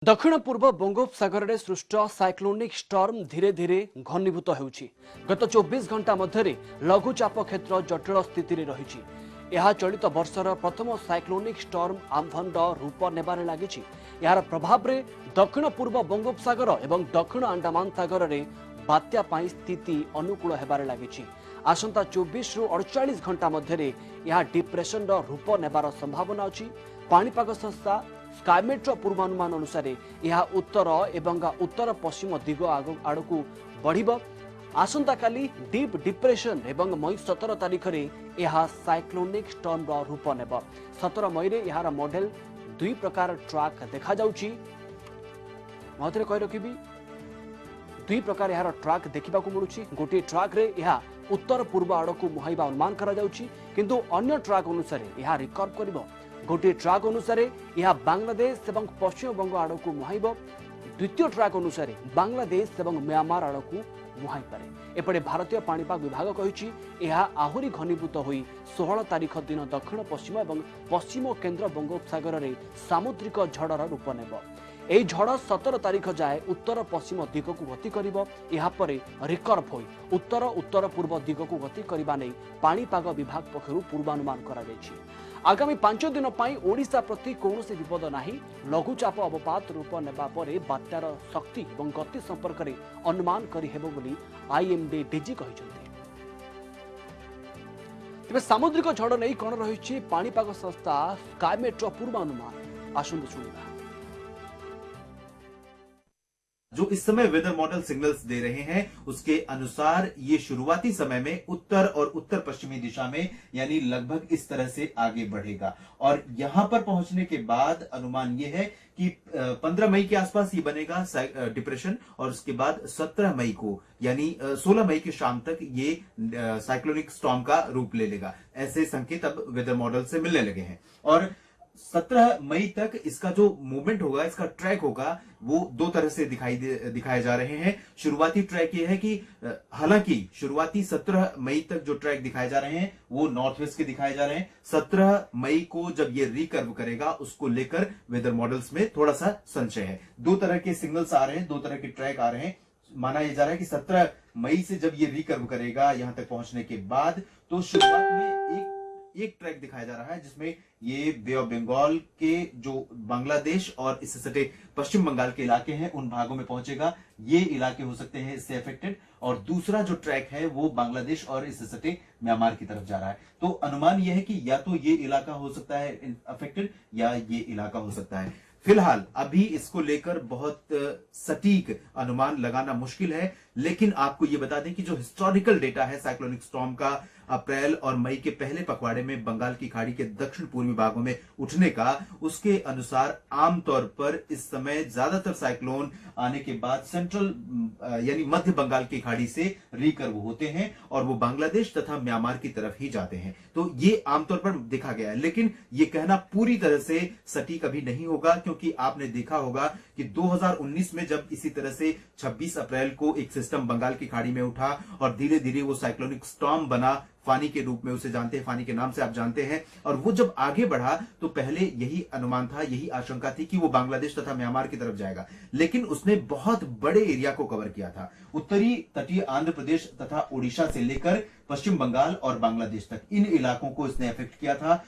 दक्षिण पूर्व बंगोपसागर में सृष्ट साइक्लोनिक स्टर्म धीरे धीरे घनीभूत होउछि। गत 24 घंटा मध्य लघुचाप क्षेत्र जटिल स्थिति में रही। यह चलित वर्षर प्रथम साइक्लोनिक स्टर्म आम्फन रूप नेबारे लागिछि। यार प्रभाव में दक्षिण पूर्व बंगोपसागर और दक्षिण अंडमान सागर में बात्या पाई स्थिति अनुकूल हेबारे लागिछि। आसंता 24 रु 48 घंटा मध्य यह डिप्रेशन रूप नेबार संभावना अछि। पाणीपाग संस्था स्काईमेट्र पूर्वानुमान अनुसार यह उत्तर एवं उत्तर पश्चिम दिग आड़क बढ़ आसंता काली डीप डिप्रेशन एवं मई 17 तारीख में यह साइक्लोनिक स्टर्म रूप नेब। 17 मई में यार मॉडल दुई प्रकार ट्रैक देखा जाउछि। मते कहि रखिबी दुई प्रकार यार ट्रैक देखा मिलूँ। गोटे ट्रैक रे यह उत्तर पूर्व आड़क मुहाइबा अनुमान करा जाउछि, किंतु अन्य ट्रैक अनुसार यह रिकर्व करिवो। गोटे ट्रैक अनुसार यह बांग्लादेश एवं पश्चिम बंग आड़क मुहाइब। द्वितीय ट्रैक अनुसार बांग्लादेश एवं म्यांमार आड़क मुहाई पारे। एपटे भारतीय पाणीपाग विभाग कहिछि यह आहुरी घनीभूत होई 16 तारीख दिन दक्षिण पश्चिम एवं पश्चिम केन्द्र बंगोपसागर में सामुद्रिक झड़र रूप नेब। यह झड़ 17 तारीख जाए उत्तर पश्चिम दिग को गति करिवो। यह परे रिकर्व होई उत्तर उत्तर पूर्व दिग को गति करबा नै पाणीपाग विभाग पक्षरु पूर्वानुमान करा जायछि। आगामी 5 दिन पाई ओडिशा प्रति कौनसी विपद नाही। लघुचाप अवपात रूप नेबा परे बात्यार शक्ति और गति संपर्क में अनुमान करिहेबो बोली आईएमडी डीजी कहिसथि। तेबे सामुद्रिक झड़ नै कोन रहिछि पाणीपाग संस्था स्काईमेट्र पूर्वानुमान आसंतु सुनिबा। जो इस समय वेदर मॉडल सिग्नल्स दे रहे हैं उसके अनुसार ये शुरुआती समय में उत्तर और उत्तर पश्चिमी दिशा में यानी लगभग इस तरह से आगे बढ़ेगा और यहां पर पहुंचने के बाद अनुमान ये है कि 15 मई के आसपास ये बनेगा डिप्रेशन और उसके बाद 17 मई को यानी 16 मई की शाम तक ये साइक्लोनिक स्टॉर्म का रूप ले लेगा। ऐसे संकेत अब वेदर मॉडल से मिलने लगे हैं और 17 मई तक इसका जो मूवमेंट होगा, इसका ट्रैक होगा, वो दो तरह से दिखाए जा रहे हैं। शुरुआती ट्रैक ये है कि हालांकि शुरुआती 17 मई तक जो ट्रैक दिखाए जा रहे हैं वो नॉर्थ वेस्ट के दिखाए जा रहे हैं। 17 मई को जब ये रिकर्व करेगा उसको लेकर वेदर मॉडल्स में थोड़ा सा संशय है। दो तरह के सिग्नल्स आ रहे हैं, दो तरह के ट्रैक आ रहे हैं। माना यह जा रहा है कि 17 मई से जब ये रिकर्व करेगा यहां तक पहुंचने के बाद तो शुरुआत में एक ट्रैक दिखाया जा रहा है जिसमें ये बे ऑफ बंगाल के जो बांग्लादेश और इससे सटे पश्चिम बंगाल के इलाके हैं उन भागों में पहुंचेगा। ये इलाके हो सकते हैं इससे अफेक्टेड और दूसरा जो ट्रैक है वो बांग्लादेश और इससे सटे म्यांमार की तरफ जा रहा है। तो अनुमान यह है कि या तो ये इलाका हो सकता है अफेक्टेड या ये इलाका हो सकता है। फिलहाल अभी इसको लेकर बहुत सटीक अनुमान लगाना मुश्किल है, लेकिन आपको यह बता दें कि जो हिस्टोरिकल डेटा है साइक्लोनिक स्टॉर्म का अप्रैल और मई के पहले पखवाड़े में बंगाल की खाड़ी के दक्षिण पूर्वी भागों में उठने का, उसके अनुसार आमतौर पर इस समय ज्यादातर साइक्लोन आने के बाद सेंट्रल यानी मध्य बंगाल की खाड़ी से रिकर्व होते हैं और वो बांग्लादेश तथा म्यांमार की तरफ ही जाते हैं। तो ये आमतौर पर देखा गया है, लेकिन ये कहना पूरी तरह से सटीक अभी नहीं होगा क्योंकि आपने देखा होगा कि 2019 में जब इसी तरह से 26 अप्रैल को एक सिस्टम बंगाल की खाड़ी में उठा और धीरे धीरे वो साइक्लोनिक स्टॉर्म बना, फानी के रूप में उसे जानते हैं, फानी के नाम से आप जानते हैं, और वो जब आगे बढ़ा तो पहले यही अनुमान था, यही आशंका थी कि वो बांग्लादेश तथा म्यांमार की तरफ जाएगा, लेकिन उसने बहुत बड़े एरिया को कवर किया था। उत्तरी तटीय आंध्र प्रदेश तथा ओडिशा से लेकर पश्चिम बंगाल और बांग्लादेश तक इन इलाकों को इसने अफेक्ट किया था